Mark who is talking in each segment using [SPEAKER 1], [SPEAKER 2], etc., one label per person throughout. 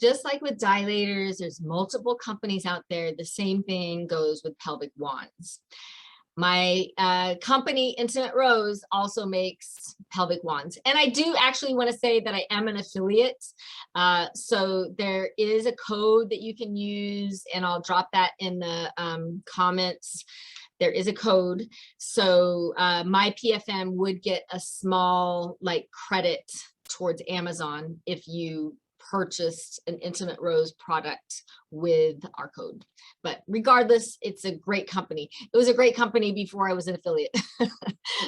[SPEAKER 1] just like with dilators, there's multiple companies out there. The same thing goes with pelvic wands. My company, Intimate Rose, also makes pelvic wands. And I do actually want to say that I am an affiliate. So there is a code that you can use, and I'll drop that in the comments. There is a code. So myPFM would get a small like credit towards Amazon if you purchased an Intimate Rose product with our code. But regardless, it's a great company. It was a great company before I was an affiliate.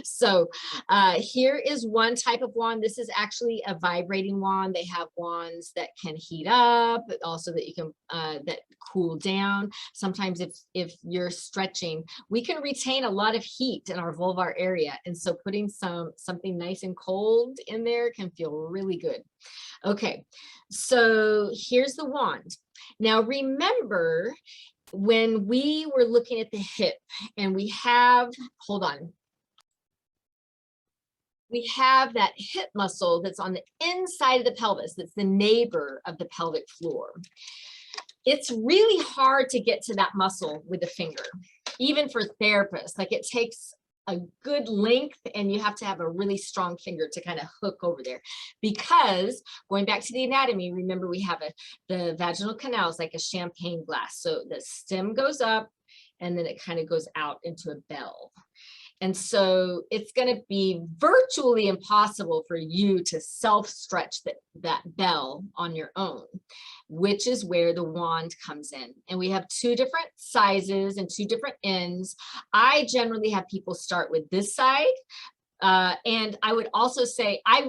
[SPEAKER 1] So here is one type of wand. This is actually a vibrating wand. They have wands that can heat up, but also that you can that cool down. Sometimes if you're stretching, we can retain a lot of heat in our vulvar area. And so putting something nice and cold in there can feel really good. Okay, so here's the wand. Now remember when we were looking at the hip, and we have, hold on. We have that hip muscle that's on the inside of the pelvis, that's the neighbor of the pelvic floor. It's really hard to get to that muscle with a finger, even for therapists. Like it takes a good length, and you have to have a really strong finger to kind of hook over there, because going back to the anatomy, remember we have the vaginal canal is like a champagne glass. So the stem goes up and then it kind of goes out into a bell. And so it's going to be virtually impossible for you to self-stretch that bell on your own, which is where the wand comes in. And we have two different sizes and two different ends. I generally have people start with this side. And I would also say I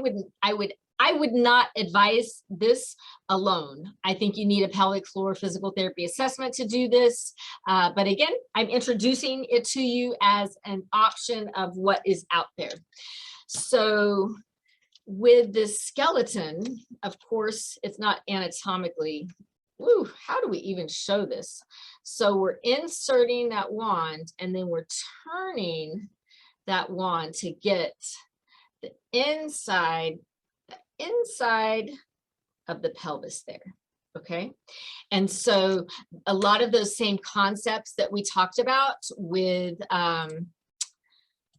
[SPEAKER 1] would not advise this alone. I think you need a pelvic floor physical therapy assessment to do this. But again, I'm introducing it to you as an option of what is out there. So with this skeleton, of course, it's not anatomically, how do we even show this? So we're inserting that wand, and then we're turning that wand to get the inside of the pelvis there. Okay, and so a lot of those same concepts that we talked about with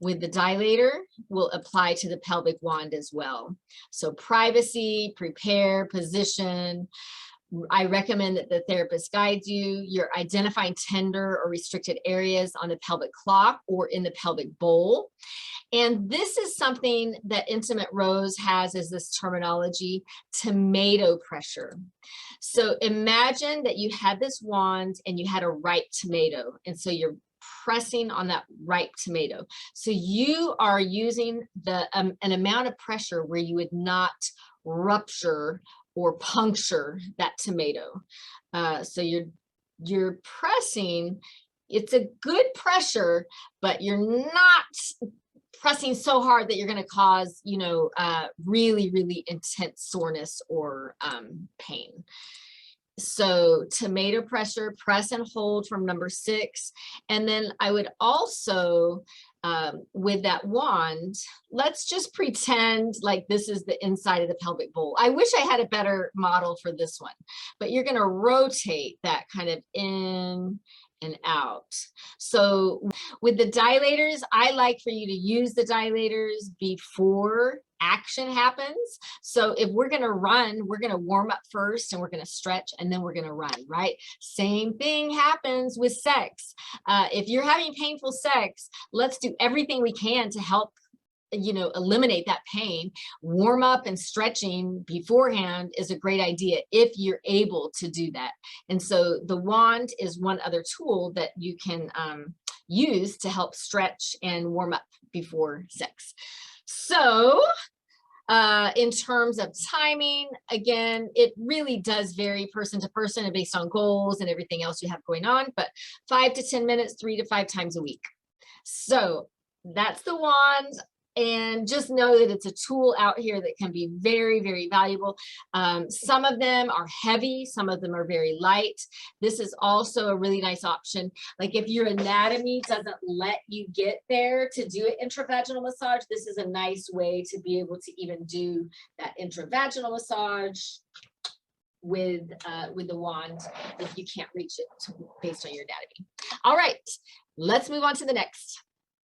[SPEAKER 1] the dilator will apply to the pelvic wand as well. So privacy, prepare, position. I recommend that the therapist guides you. You're identifying tender or restricted areas on the pelvic clock or in the pelvic bowl. And this is something that Intimate Rose has, is this terminology, tomato pressure. So imagine that you had this wand and you had a ripe tomato. And so you're pressing on that ripe tomato. So you are using an amount of pressure where you would not rupture or puncture that tomato. So you're pressing, it's a good pressure, but you're not pressing so hard that you're going to cause, really, really intense soreness or pain. So tomato pressure, press and hold from number 6. And then I would also, with that wand, let's just pretend like this is the inside of the pelvic bowl. I wish I had a better model for this one, but you're going to rotate that kind of in and out. So with the dilators, I like for you to use the dilators before action happens. So if we're going to run, we're going to warm up first, and we're going to stretch, and then we're going to run, right? Same thing happens with sex. If you're having painful sex, let's do everything we can to help eliminate that pain. Warm up and stretching beforehand is a great idea if you're able to do that. And so the wand is one other tool that you can use to help stretch and warm up before sex. So in terms of timing, again, it really does vary person to person and based on goals and everything else you have going on, but 5 to 10 minutes, 3 to 5 times a week. So that's the wand. And just know that it's a tool out here that can be very, very valuable. Some of them are heavy, some of them are very light. This is also a really nice option. Like if your anatomy doesn't let you get there to do an intravaginal massage, this is a nice way to be able to even do that intravaginal massage with the wand if you can't reach it based on your anatomy. All right, let's move on to the next.